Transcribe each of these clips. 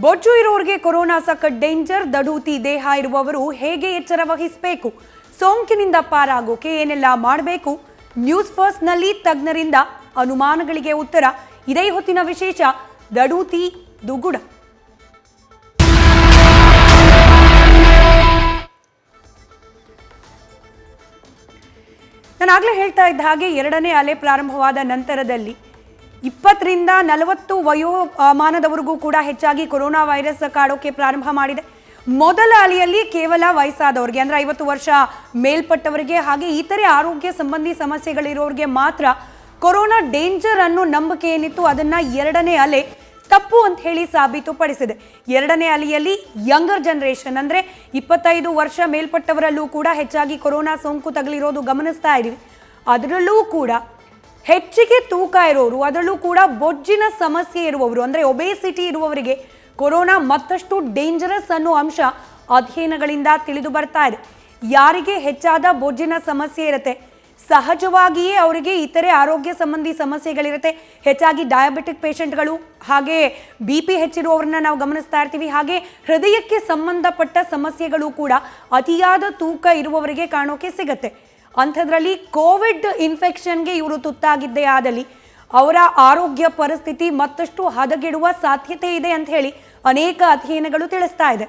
ಬೊಜ್ಜು ಇರೋರಿಗೆ ಕೊರೋನಾ ಸಖತ್ ಡೇಂಜರ್. ದಡೂತಿ ದೇಹ ಇರುವವರು ಹೇಗೆ ಎಚ್ಚರ ವಹಿಸಬೇಕು? ಸೋಂಕಿನಿಂದ ಪಾರಾಗೋಕೆ ಏನೆಲ್ಲ ಮಾಡಬೇಕು? ನ್ಯೂಸ್ ಫಸ್ಟ್ ನಲ್ಲಿ ತಜ್ಞರಿಂದ ಅನುಮಾನಗಳಿಗೆ ಉತ್ತರ. ಇದೇ ಹೊತ್ತಿನ ವಿಶೇಷ. ದಡೂತಿ ದುಗುಡ. ನಾನಾಗಲೇ ಹೇಳ್ತಾ ಇದ್ದ ಹಾಗೆ ಎರಡನೇ ಅಲೆ ಪ್ರಾರಂಭವಾದ ನಂತರದಲ್ಲಿ 20 ರಿಂದ 40 ವಯೋಮಾನದವರೆಗೂ ಕೂಡ ಹೆಚ್ಚಾಗಿ ಕೊರೋನಾ ವೈರಸ್ ಕಾಡೋಕೆ ಪ್ರಾರಂಭ ಮಾಡಿದೆ. ಮೊದಲ ಅಲೆಯಲ್ಲಿ ಕೇವಲ ವಯಸ್ಸಾದವರಿಗೆ ಅಂದರೆ 50 ವರ್ಷ ಮೇಲ್ಪಟ್ಟವರಿಗೆ ಹಾಗೆ ಇತರೆ ಆರೋಗ್ಯ ಸಂಬಂಧಿ ಸಮಸ್ಯೆಗಳಿರೋರಿಗೆ ಮಾತ್ರ ಕೊರೋನಾ ಡೇಂಜರ್ ಅನ್ನೋ ನಂಬಿಕೆ ಏನಿತ್ತು ಅದನ್ನ ಎರಡನೇ ಅಲೆ ತಪ್ಪು ಅಂತ ಹೇಳಿ ಸಾಬೀತುಪಡಿಸಿದೆ. ಎರಡನೇ ಅಲೆಯಲ್ಲಿ ಯಂಗರ್ ಜನರೇಷನ್ ಅಂದರೆ 25 ವರ್ಷ ಮೇಲ್ಪಟ್ಟವರಲ್ಲೂ ಕೂಡ ಹೆಚ್ಚಾಗಿ ಕೊರೋನಾ ಸೋಂಕು ತಗುಲಿರೋದು ಗಮನಿಸ್ತಾ ಇದ್ದೀವಿ. ಅದರಲ್ಲೂ ಕೂಡ ಹೆಚ್ಚಿಗೆ ತೂಕ ಇರೋರು, ಅದರಲ್ಲೂ ಕೂಡ ಬೊಜ್ಜಿನ ಸಮಸ್ಯೆ ಇರುವವರು ಅಂದರೆ ಒಬೇಸಿಟಿ ಇರುವವರಿಗೆ ಕೊರೋನಾ ಮತ್ತಷ್ಟು ಡೇಂಜರಸ್ ಅನ್ನೋ ಅಂಶ ಅಧ್ಯಯನಗಳಿಂದ ತಿಳಿದು ಬರ್ತಾ ಇದೆ. ಯಾರಿಗೆ ಹೆಚ್ಚಾದ ಬೊಜ್ಜಿನ ಸಮಸ್ಯೆ ಇರುತ್ತೆ, ಸಹಜವಾಗಿಯೇ ಅವರಿಗೆ ಇತರೆ ಆರೋಗ್ಯ ಸಂಬಂಧಿ ಸಮಸ್ಯೆಗಳಿರುತ್ತೆ. ಹೆಚ್ಚಾಗಿ ಡಯಾಬಿಟಿಕ್ ಪೇಷಂಟ್ಗಳು ಹಾಗೆ BP ಹೆಚ್ಚಿರುವವ್ರನ್ನ ನಾವು ಗಮನಿಸ್ತಾ ಇರ್ತೀವಿ. ಹಾಗೆ ಹೃದಯಕ್ಕೆ ಸಂಬಂಧಪಟ್ಟ ಸಮಸ್ಯೆಗಳು ಕೂಡ ಅತಿಯಾದ ತೂಕ ಇರುವವರಿಗೆ ಕಾಣೋಕೆ ಸಿಗತ್ತೆ. ಅಂಥದ್ರಲ್ಲಿ ಕೋವಿಡ್ ಇನ್ಫೆಕ್ಷನ್ಗೆ ಇವರು ತುತ್ತಾಗಿದ್ದೇ ಆದಲ್ಲಿ ಅವರ ಆರೋಗ್ಯ ಪರಿಸ್ಥಿತಿ ಮತ್ತಷ್ಟು ಹದಗೆಡುವ ಸಾಧ್ಯತೆ ಇದೆ ಅಂತ ಹೇಳಿ ಅನೇಕ ಅಧ್ಯಯನಗಳು ತಿಳಿಸ್ತಾ ಇದೆ.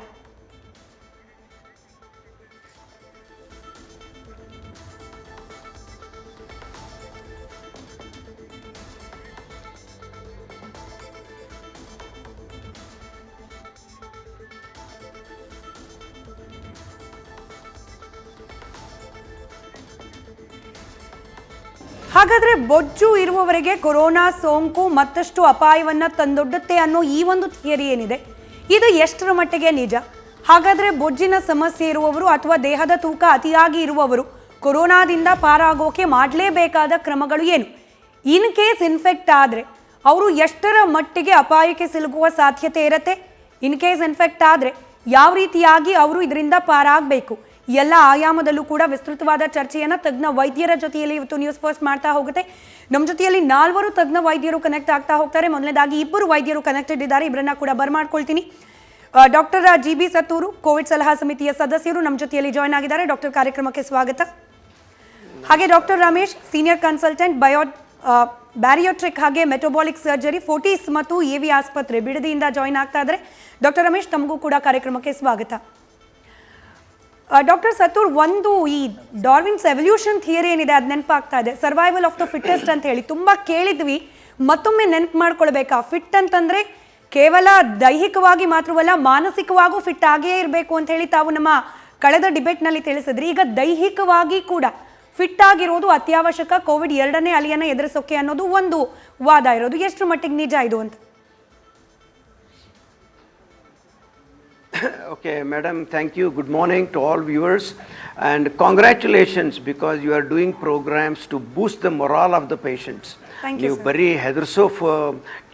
ಹಾಗಾದ್ರೆ ಬೊಜ್ಜು ಇರುವವರಿಗೆ ಕೊರೋನಾ ಸೋಂಕು ಮತ್ತಷ್ಟು ಅಪಾಯವನ್ನ ತಂದೊಡ್ಡುತ್ತೆ ಅನ್ನೋ ಈ ಒಂದು ಥಿಯರಿ ಏನಿದೆ, ಇದು ಎಷ್ಟರ ಮಟ್ಟಿಗೆ ನಿಜ? ಹಾಗಾದ್ರೆ ಬೊಜ್ಜಿನ ಸಮಸ್ಯೆ ಇರುವವರು ಅಥವಾ ದೇಹದ ತೂಕ ಅತಿಯಾಗಿ ಇರುವವರು ಕೊರೋನಾದಿಂದ ಪಾರಾಗೋಕೆ ಮಾಡಲೇಬೇಕಾದ ಕ್ರಮಗಳು ಏನು? ಇನ್ ಕೇಸ್ ಇನ್ಫೆಕ್ಟ್ ಆದರೆ ಅವರು ಎಷ್ಟರ ಮಟ್ಟಿಗೆ ಅಪಾಯಕ್ಕೆ ಸಿಲುಕುವ ಸಾಧ್ಯತೆ ಇರುತ್ತೆ? ಇನ್ ಕೇಸ್ ಇನ್ಫೆಕ್ಟ್ ಆದರೆ ಯಾವ ರೀತಿಯಾಗಿ ಅವರು ಇದರಿಂದ ಪಾರಾಗಬೇಕು? ಎಲ್ಲ ಆಯಾಮದಲ್ಲೂ ಕೂಡ ವಿಸ್ತೃತವಾದ ಚರ್ಚೆಯನ್ನು ತಜ್ಞ ವೈದ್ಯರ ಜೊತೆಯಲ್ಲಿ ಇವತ್ತು ನ್ಯೂಸ್ ಫಸ್ಟ್ ಮಾಡ್ತಾ ಹೋಗುತ್ತೆ. ನಮ್ಮ ಜೊತೆಯಲ್ಲಿ 4 ತಜ್ಞ ವೈದ್ಯರು ಕನೆಕ್ಟ್ ಆಗ್ತಾ ಹೋಗ್ತಾರೆ. ಮೊದಲನೇದಾಗಿ 2 ವೈದ್ಯರು ಕನೆಕ್ಟೆಡ್ ಇದ್ದಾರೆ, ಇಬ್ಬರನ್ನ ಕೂಡ ಬರ್ಮಾಡ್ಕೊಳ್ತೀನಿ. ಡಾಕ್ಟರ್ GB ಸತ್ತೂರು, ಕೋವಿಡ್ ಸಲಹಾ ಸಮಿತಿಯ ಸದಸ್ಯರು ನಮ್ಮ ಜೊತೆಯಲ್ಲಿ ಜಾಯ್ನ್ ಆಗಿದ್ದಾರೆ. ಡಾಕ್ಟರ್, ಕಾರ್ಯಕ್ರಮಕ್ಕೆ ಸ್ವಾಗತ. ಹಾಗೆ ಡಾಕ್ಟರ್ ರಮೇಶ್, ಸೀನಿಯರ್ ಕನ್ಸಲ್ಟೆಂಟ್ ಬ್ಯಾರಿಯೋಟ್ರಿಕ್ ಹಾಗೆ ಮೆಟಬಾಲಿಕ್ ಸರ್ಜರಿ, ಫೋರ್ಟಿಸ್ ಮತ್ತು AV ಆಸ್ಪತ್ರೆ ಬಿಡದಿಯಿಂದ ಜಾಯ್ನ್ ಆಗ್ತಾ ಇದ್ದಾರೆ. ಡಾಕ್ಟರ್ ರಮೇಶ್, ತಮಗೂ ಕೂಡ ಕಾರ್ಯಕ್ರಮಕ್ಕೆ ಸ್ವಾಗತ. ಡಾಕ್ಟರ್ ಸತ್ತೂರ್, ಒಂದು ಈ ಡಾರ್ವಿನ್ಸ್ ಎವಲ್ಯೂಷನ್ ಥಿಯರಿ ಏನಿದೆ ಅದು ನೆನಪಾಗ್ತಾ ಇದೆ. ಸರ್ವೈವಲ್ ಆಫ್ ದ ಫಿಟ್ಟೆಸ್ಟ್ ಅಂತ ಹೇಳಿ ತುಂಬ ಕೇಳಿದ್ವಿ. ಮತ್ತೊಮ್ಮೆ ನೆನಪು ಮಾಡ್ಕೊಳ್ಬೇಕಾ? ಫಿಟ್ ಅಂತಂದ್ರೆ ಕೇವಲ ದೈಹಿಕವಾಗಿ ಮಾತ್ರವಲ್ಲ, ಮಾನಸಿಕವಾಗೂ ಫಿಟ್ ಆಗೇ ಇರಬೇಕು ಅಂತ ಹೇಳಿ ತಾವು ನಮ್ಮ ಕಳೆದ ಡಿಬೇಟ್ನಲ್ಲಿ ತಿಳಿಸಿದ್ರಿ. ಈಗ ದೈಹಿಕವಾಗಿ ಕೂಡ ಫಿಟ್ ಆಗಿರೋದು ಅತ್ಯವಶ್ಯಕ ಕೋವಿಡ್ ಎರಡನೇ ಅಲೆಯನ್ನು ಎದುರಿಸೋಕೆ ಅನ್ನೋದು ಒಂದು ವಾದ ಇರೋದು. ಎಷ್ಟು ಮಟ್ಟಿಗೆ ನಿಜ ಇದು ಅಂತ? Okay, madam, thank you. Good morning to all viewers and congratulations because you are doing programs to boost the morale of the patients. ನೀವು ಬರೀ ಹೆದರ್ಸೋ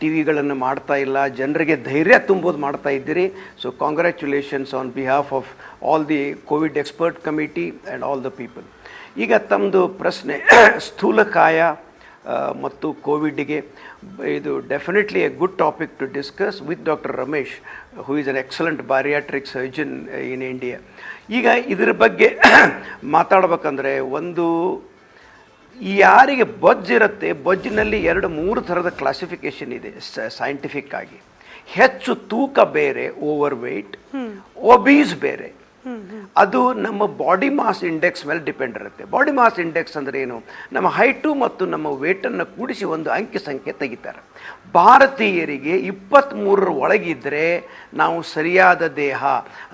ಟಿವಿಗಳನ್ನು ಮಾಡ್ತಾ ಇಲ್ಲ, ಜನರಿಗೆ ಧೈರ್ಯ ತುಂಬೋದು ಮಾಡ್ತಾ ಇದ್ದೀರಿ. So congratulations on behalf of all the covid expert committee and all the people. ಈಗ ತಮ್ಮದು ಪ್ರಶ್ನೆ ಸ್ಥೂಲಕಾಯ ಮತ್ತು ಕೋವಿಡ್ಗೆ ಇದು definitely a good topic to discuss with doctor Ramesh, who is an excellent bariatric surgeon in India. ಈಗ ಇದರ ಬಗ್ಗೆ ಮಾತಾಡ್ಬೇಕಂದ್ರೆ, ಒಂದು ಯಾರಿಗೆ ಬೊಜ್ಜಿರುತ್ತೆ, ಬೊಜ್ಜಿನಲ್ಲಿ 2-3 ಥರದ ಕ್ಲಾಸಿಫಿಕೇಶನ್ ಇದೆ ಸೈಂಟಿಫಿಕ್ ಆಗಿ. ಹೆಚ್ಚು ತೂಕ ಬೇರೆ, ಓವರ್ ವೆಯ್ಟ್, ಒಬೀಸ್ ಬೇರೆ. ಅದು ನಮ್ಮ ಬಾಡಿ ಮಾಸ್ ಇಂಡೆಕ್ಸ್ ಮೇಲೆ ಡಿಪೆಂಡ್ ಇರುತ್ತೆ. ಬಾಡಿ ಮಾಸ್ ಇಂಡೆಕ್ಸ್ ಅಂದರೆ ಏನು? ನಮ್ಮ ಹೈಟು ಮತ್ತು ನಮ್ಮ ವೇಟನ್ನು ಕೂಡಿಸಿ ಒಂದು ಅಂಕಿ ಸಂಖ್ಯೆ ತೆಗಿತಾರೆ. ಭಾರತೀಯರಿಗೆ 23 ಒಳಗಿದ್ದರೆ ನಾವು ಸರಿಯಾದ ದೇಹ,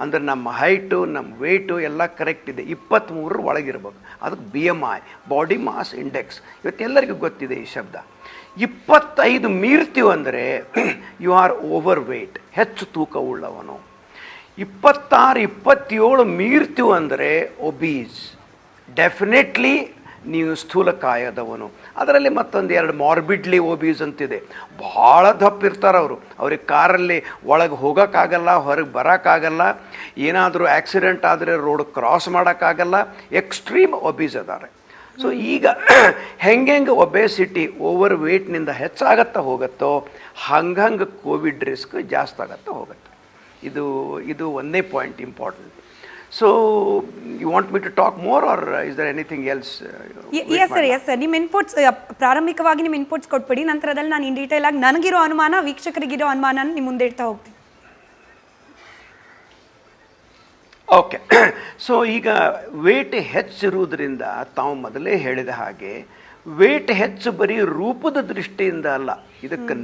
ಅಂದರೆ ನಮ್ಮ ಹೈಟು ನಮ್ಮ ವೇಟು ಎಲ್ಲ ಕರೆಕ್ಟ್ ಇದೆ, 23 ಒಳಗಿರ್ಬೇಕು. ಅದಕ್ಕೆ BMI, ಬಾಡಿ ಮಾಸ್ ಇಂಡೆಕ್ಸ್. ಇವತ್ತೆಲ್ಲರಿಗೂ ಗೊತ್ತಿದೆ ಈ ಶಬ್ದ. 25 ಮೀರ್ತೀವಿ ಅಂದರೆ ಯು ಆರ್ ಓವರ್ ವೇಟ್, ಹೆಚ್ಚು ತೂಕ ಉಳ್ಳವನು. 26-27 ಮೀರ್ತೀವಿ ಅಂದರೆ ಒಬೀಸ್, ಡೆಫಿನೆಟ್ಲಿ ನೀವು ಸ್ಥೂಲಕಾಯದವನು. ಅದರಲ್ಲಿ ಮತ್ತೊಂದು 2 ಮಾರ್ಬಿಡ್ಲಿ ಒಬೀಸ್ ಅಂತಿದೆ. ಭಾಳ ದಪ್ಪ ಇರ್ತಾರೆ ಅವರು, ಅವ್ರಿಗೆ ಕಾರಲ್ಲಿ ಒಳಗೆ ಹೋಗೋಕ್ಕಾಗಲ್ಲ, ಹೊರಗೆ ಬರೋಕ್ಕಾಗಲ್ಲ, ಏನಾದರೂ ಆಕ್ಸಿಡೆಂಟ್ ಆದರೆ ರೋಡ್ ಕ್ರಾಸ್ ಮಾಡೋಕ್ಕಾಗಲ್ಲ, ಎಕ್ಸ್ಟ್ರೀಮ್ ಒಬೀಸ್ ಅದಾರೆ. ಸೊ ಈಗ ಹೆಂಗೆ ಒಬೆಸಿಟಿ ಓವರ್ ವೇಟ್ನಿಂದ ಹೆಚ್ಚಾಗತ್ತಾ ಹೋಗುತ್ತೋ ಹಂಗಂಗೆ ಕೋವಿಡ್ ರಿಸ್ಕ್ ಜಾಸ್ತಿ ಆಗತ್ತಾ ಹೋಗುತ್ತೆ. ಇದು ಒಂದೇ point important. So you want me to talk more or is there anything else? Yes sir, ನಿಮ್ಮ ಇನ್ಪುಟ್ಸ್ ಪ್ರಾರಂಭಿಕವಾಗಿ ನಿಮ್ಮ ಇನ್ಪುಟ್ಸ್ ಕೊಟ್ಬಿಡಿ, ನಂತರದಲ್ಲಿ ನಾನು ಇನ್ ಡೀಟೇಲ್ ಆಗಿ ನನಗಿರೋ ಅನುಮಾನ, ವೀಕ್ಷಕರಿಗಿರೋ ಅನುಮಾನ ನಿಮ್ಮ ಮುಂದೆ ಇಡ್ತಾ ಹೋಗ್ತೀನಿ. ಓಕೆ. ಸೊ ಈಗ ವೇಟ್ ಹೆಚ್ಚಿರುವುದರಿಂದ ತಾವು ಮೊದಲೇ ಹೇಳಿದ ಹಾಗೆ ವೇಟ್ ಹೆಚ್ಚು ಬರೀ ರೂಪದ ದೃಷ್ಟಿಯಿಂದ ಅಲ್ಲ, ಇದಕ್ಕೆ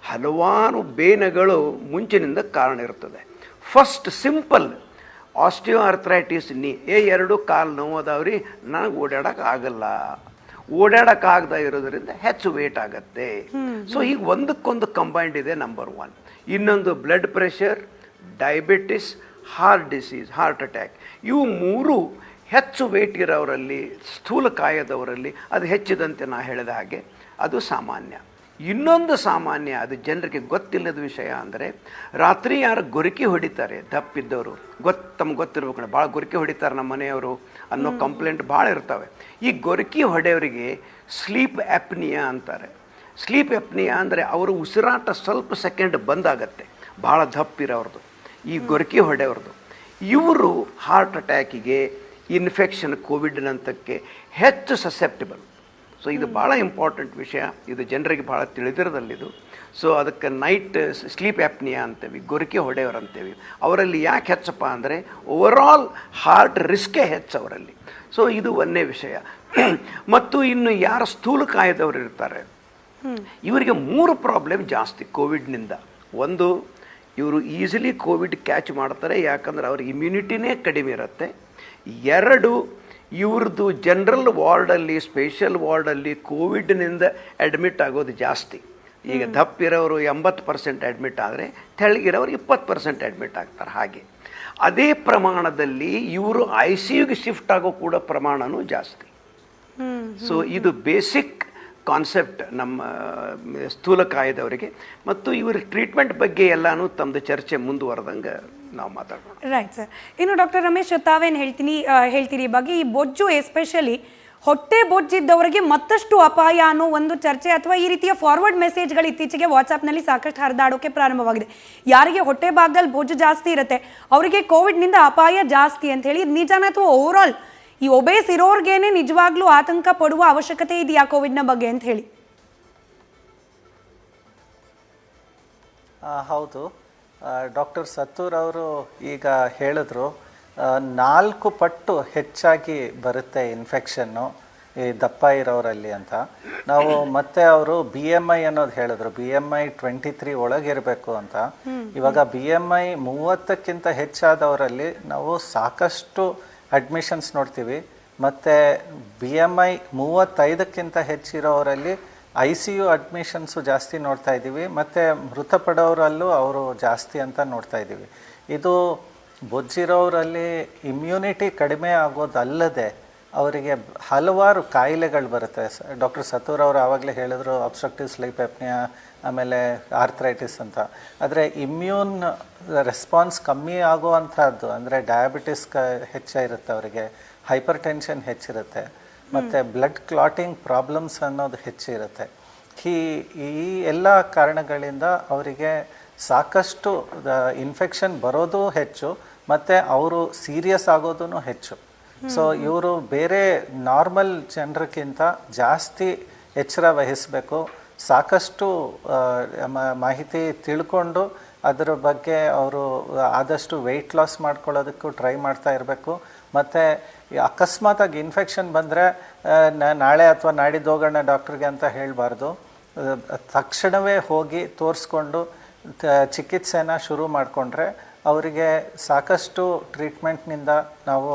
ಹಲವಾರು ಬೇನೆಗಳು ಮುಂಚಿನಿಂದ ಕಾರಣ ಇರ್ತದೆ. ಫಸ್ಟ್ ಸಿಂಪಲ್ ಆಸ್ಟಿಯೋ ಆರ್ಥ್ರೈಟಿಸ್ ನೀ ಎರಡು ಕಾಲು ನೋವು ಅದಾವ್ರಿ, ನನಗೆ ಓಡಾಡೋಕ್ಕಾಗದ ಇರೋದ್ರಿಂದ ಹೆಚ್ಚು ವೇಟ್ ಆಗತ್ತೆ. ಸೊ ಈಗ ಒಂದಕ್ಕೊಂದು ಕಂಬೈಂಡ್ ಇದೆ. ನಂಬರ್ 1. ಇನ್ನೊಂದು blood pressure, diabetes, heart disease, heart attack. ಇವು 3 ಹೆಚ್ಚು ವೇಟ್ ಇರೋವರಲ್ಲಿ, ಸ್ಥೂಲಕಾಯದವರಲ್ಲಿ ಅದು ಹೆಚ್ಚಿದಂತೆ ನಾ ಹೇಳಿದ ಹಾಗೆ ಅದು ಸಾಮಾನ್ಯ. ಇನ್ನೊಂದು ಸಾಮಾನ್ಯ, ಅದು ಜನರಿಗೆ ಗೊತ್ತಿಲ್ಲದ ವಿಷಯ ಅಂದರೆ, ರಾತ್ರಿ ಯಾರು ಗೊರಕೆ ಹೊಡಿತಾರೆ ದಪ್ಪಿದ್ದವರು, ತಮ್ಗೆ ಗೊತ್ತಿರ್ಬೇಕು, ಭಾಳ ಗೊರಕೆ ಹೊಡಿತಾರೆ ನಮ್ಮ ಮನೆಯವರು ಅನ್ನೋ ಕಂಪ್ಲೇಂಟ್ ಭಾಳ ಇರ್ತವೆ. ಈ ಗೊರಕೆ ಹೊಡೆಯವರಿಗೆ ಸ್ಲೀಪ್ ಆ್ಯಪ್ನಿಯಾ ಅಂತಾರೆ. ಸ್ಲೀಪ್ ಆ್ಯಪ್ನಿಯಾ ಅಂದರೆ ಅವರು ಉಸಿರಾಟ ಸ್ವಲ್ಪ ಸೆಕೆಂಡ್ ಬಂದಾಗತ್ತೆ, ಭಾಳ ದಪ್ಪಿರೋರ್ದು, ಈ ಗೊರಕೆ ಹೊಡೆಯವ್ರದ್ದು. ಇವರು ಹಾರ್ಟ್ ಅಟ್ಯಾಕಿಗೆ, ಇನ್ಫೆಕ್ಷನ್, ಕೋವಿಡ್ನಂತಕ್ಕೆ ಹೆಚ್ಚು ಸಸೆಪ್ಟಿಬಲ್. ಸೊ ಇದು ಭಾಳ ಇಂಪಾರ್ಟೆಂಟ್ ವಿಷಯ, ಇದು ಜನರಿಗೆ ಭಾಳ ತಿಳಿದಿರೋದಲ್ಲಿದು. ಸೊ ಅದಕ್ಕೆ ನೈಟ್ ಸ್ಲೀಪ್ ಆ್ಯಪ್ನಿಯಾ ಅಂತೇವಿ, ಗೊರಕೆ ಹೊಡೆಯವರು ಅಂತೇವಿ. ಅವರಲ್ಲಿ ಯಾಕೆ ಹೆಚ್ಚಪ್ಪ ಅಂದರೆ ಓವರಾಲ್ ಹಾರ್ಟ್ ರಿಸ್ಕೇ ಹೆಚ್ಚು ಅವರಲ್ಲಿ. ಸೊ ಇದು ಒಂದೇ ವಿಷಯ. ಮತ್ತು ಇನ್ನು ಯಾರು ಸ್ಥೂಲಕಾಯದವರು ಇರ್ತಾರೆ ಇವರಿಗೆ 3 ಪ್ರಾಬ್ಲಮ್ ಜಾಸ್ತಿ ಕೋವಿಡ್ನಿಂದ. ಒಂದು, ಇವರು ಈಸಿಲಿ ಕೋವಿಡ್ ಕ್ಯಾಚ್ ಮಾಡ್ತಾರೆ, ಯಾಕಂದ್ರೆ ಅವ್ರ ಇಮ್ಯುನಿಟಿನೇ ಕಡಿಮೆ ಇರುತ್ತೆ. 2, ಇವ್ರದ್ದು ಜನರಲ್ ವಾರ್ಡಲ್ಲಿ, ಸ್ಪೆಷಲ್ ವಾರ್ಡಲ್ಲಿ ಕೋವಿಡ್ನಿಂದ ಅಡ್ಮಿಟ್ ಆಗೋದು ಜಾಸ್ತಿ. ಈಗ ದಪ್ಪಿರೋರು 80% ಅಡ್ಮಿಟ್ ಆದರೆ ತೆಳ್ಳಗಿರೋರು 20% ಅಡ್ಮಿಟ್ ಆಗ್ತಾರೆ. ಹಾಗೆ ಅದೇ ಪ್ರಮಾಣದಲ್ಲಿ ಇವರು ICUಗೆ ಶಿಫ್ಟ್ ಆಗೋ ಕೂಡ ಪ್ರಮಾಣವೂ ಜಾಸ್ತಿ. ಸೊ ಇದು ಬೇಸಿಕ್ ಕಾನ್ಸೆಪ್ಟ್ ನಮ್ಮ ಸ್ಥೂಲಕಾಯದವರಿಗೆ. ಮತ್ತು ಇವರ ಟ್ರೀಟ್ಮೆಂಟ್ ಬಗ್ಗೆ ಎಲ್ಲನೂ ತಮ್ಮದು ಚರ್ಚೆ ಮುಂದುವರೆದಂಗೆ ನಾವು ಮಾತಾಡೋಣ. Right sir. ಇನ್ನು ಡಾಕ್ಟರ್ ರಮೇಶ್, ತಾವೇನು ಹೇಳ್ತೀರಿ ಈ ಬಗ್ಗೆ? ಈ ಬೊಜ್ಜು, ಎಸ್ಪೆಷಲಿ ಹೊಟ್ಟೆ ಬೊಜ್ಜಿದ್ದವರಿಗೆ ಮತ್ತಷ್ಟು ಅಪಾಯ ಅನ್ನೋ ಒಂದು ಚರ್ಚೆ ಅಥವಾ ಈ ರೀತಿಯ ಫಾರ್ವರ್ಡ್ ಮೆಸೇಜ್ಗಳು ಇತ್ತೀಚೆಗೆ ವಾಟ್ಸಾಪ್ನಲ್ಲಿ ಸಾಕಷ್ಟು ಹರಿದಾಡೋಕೆ ಪ್ರಾರಂಭವಾಗಿದೆ. ಯಾರಿಗೆ ಹೊಟ್ಟೆ ಭಾಗದಲ್ಲಿ ಬೊಜ್ಜು ಜಾಸ್ತಿ ಇರುತ್ತೆ ಅವರಿಗೆ ಕೋವಿಡ್ನಿಂದ ಅಪಾಯ ಜಾಸ್ತಿ ಅಂತ ಹೇಳಿ, ನಿಜಾನ ಅಥವಾ ಓವರಾಲ್ ಈ ಒಬೇಸ್ ಇರೋರ್ಗೇನೆ ನಿಜವಾಗ್ಲೂ ಆತಂಕ ಪಡುವ ಅವಶ್ಯಕತೆ ಇದೆಯಾ ಕೋವಿಡ್ನ ಬಗ್ಗೆ ಅಂತ ಹೇಳಿ? ಹೌದು, ಡಾಕ್ಟರ್ ಸತ್ತೂರ್ ಅವರು ಈಗ ಹೇಳಿದ್ರು, 4 ಪಟ್ಟು ಹೆಚ್ಚಾಗಿ ಬರುತ್ತೆ ಇನ್ಫೆಕ್ಷನ್ನು ಈ ದಪ್ಪ ಇರೋರಲ್ಲಿ ಅಂತ. ನಾವು ಮತ್ತೆ ಅವರು BMI ಅನ್ನೋದು ಹೇಳಿದ್ರು, BMI 23 ಒಳಗಿರಬೇಕು ಅಂತ. ಇವಾಗ BMI 30ಕ್ಕಿಂತ ಹೆಚ್ಚಾದವರಲ್ಲಿ ನಾವು ಸಾಕಷ್ಟು ಅಡ್ಮಿಷನ್ಸ್ ನೋಡ್ತೀವಿ. ಮತ್ತು BMI 35ಕ್ಕಿಂತ ಹೆಚ್ಚಿರೋರಲ್ಲಿ ICU ಅಡ್ಮಿಷನ್ಸು ಜಾಸ್ತಿ ನೋಡ್ತಾ ಇದ್ದೀವಿ. ಮತ್ತು ಮೃತಪಡೋರಲ್ಲೂ ಅವರು ಜಾಸ್ತಿ ಅಂತ ನೋಡ್ತಾ ಇದ್ದೀವಿ. ಇದು ಬೊಜ್ಜಿರೋರಲ್ಲಿ ಇಮ್ಯುನಿಟಿ ಕಡಿಮೆ ಆಗೋದಲ್ಲದೆ ಅವರಿಗೆ ಹಲವಾರು ಕಾಯಿಲೆಗಳು ಬರುತ್ತೆ. ಡಾಕ್ಟರ್ ಸತ್ತೂರ್ ಅವರು ಆವಾಗಲೇ ಹೇಳಿದ್ರು ಅಬ್ಸ್ಟ್ರಕ್ಟಿವ್ ಸ್ಲೀಪ್ ಆಪ್ನಿಯಾ, ಆಮೇಲೆ ಆರ್ಥ್ರೈಟಿಸ್ ಅಂತ. ಆದರೆ ಇಮ್ಯೂನ್ ರೆಸ್ಪಾನ್ಸ್ ಕಮ್ಮಿ ಆಗುವಂಥದ್ದು ಅಂದರೆ ಡಯಾಬಿಟಿಸ್ ಹೆಚ್ಚಿರುತ್ತೆ ಅವರಿಗೆ, ಹೈಪರ್ ಟೆನ್ಷನ್ ಹೆಚ್ಚಿರುತ್ತೆ, ಮತ್ತು ಬ್ಲಡ್ ಕ್ಲಾಟಿಂಗ್ ಪ್ರಾಬ್ಲಮ್ಸ್ ಅನ್ನೋದು ಹೆಚ್ಚಿರುತ್ತೆ. ಈ ಎಲ್ಲ ಕಾರಣಗಳಿಂದ ಅವರಿಗೆ ಸಾಕಷ್ಟು ಇನ್ಫೆಕ್ಷನ್ ಬರೋದು ಹೆಚ್ಚು, ಮತ್ತು ಅವರು ಸೀರಿಯಸ್ ಆಗೋದು ಹೆಚ್ಚು. ಸೊ ಇವರು ಬೇರೆ ನಾರ್ಮಲ್ ಜನರಿಗಿಂತ ಜಾಸ್ತಿ ಎಚ್ಚರ ವಹಿಸಬೇಕು. ಸಾಕಷ್ಟು ಮಾಹಿತಿ ತಿಳ್ಕೊಂಡು ಅದರ ಬಗ್ಗೆ ಅವರು ಆದಷ್ಟು ವೆಯ್ಟ್ ಲಾಸ್ ಮಾಡ್ಕೊಳ್ಳೋದಕ್ಕೂ ಟ್ರೈ ಮಾಡ್ತಾ ಇರಬೇಕು. ಮತ್ತು ಅಕಸ್ಮಾತಾಗಿ ಇನ್ಫೆಕ್ಷನ್ ಬಂದರೆ ನಾಳೆ ಅಥವಾ ನಾಡಿದ್ದು ಹೋಗೋಣ ಡಾಕ್ಟ್ರಿಗೆ ಅಂತ ಹೇಳಬಾರ್ದು. ತಕ್ಷಣವೇ ಹೋಗಿ ತೋರಿಸ್ಕೊಂಡು ಚಿಕಿತ್ಸೆನ ಶುರು ಮಾಡಿಕೊಂಡ್ರೆ ಅವರಿಗೆ ಸಾಕಷ್ಟು ಟ್ರೀಟ್ಮೆಂಟ್ನಿಂದ ನಾವು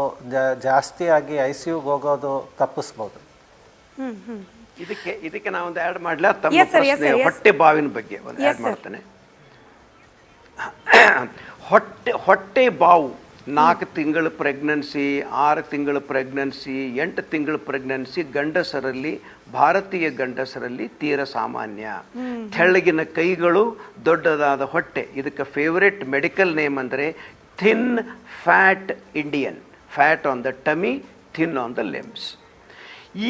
ಜಾಸ್ತಿಯಾಗಿ ICUಗೆ ಹೋಗೋದು ತಪ್ಪಿಸ್ಬೋದು. ಇದಕ್ಕೆ ನಾವೊಂದು ಆ್ಯಡ್ ಮಾಡಲ, ತಮ್ಮ ಪ್ರಶ್ನೆ ಹೊಟ್ಟೆ ಬಾವಿನ ಬಗ್ಗೆ ಒಂದು ಆ್ಯಡ್ ಮಾಡ್ತೇನೆ. ಹೊಟ್ಟೆ ಬಾವು 4 ತಿಂಗಳ ಪ್ರೆಗ್ನೆನ್ಸಿ, 6 ತಿಂಗಳ ಪ್ರೆಗ್ನೆನ್ಸಿ, 8 ತಿಂಗಳ ಪ್ರೆಗ್ನೆನ್ಸಿ ಗಂಡಸರಲ್ಲಿ, ಭಾರತೀಯ ಗಂಡಸರಲ್ಲಿ ತೀರ ಸಾಮಾನ್ಯ. ತೆಳ್ಳಗಿನ ಕೈಗಳು, ದೊಡ್ಡದಾದ ಹೊಟ್ಟೆ, ಇದಕ್ಕೆ ಫೇವರೆಟ್ ಮೆಡಿಕಲ್ ನೇಮ್ ಅಂದರೆ thin fat Indian. Fat on the tummy, thin on the limbs.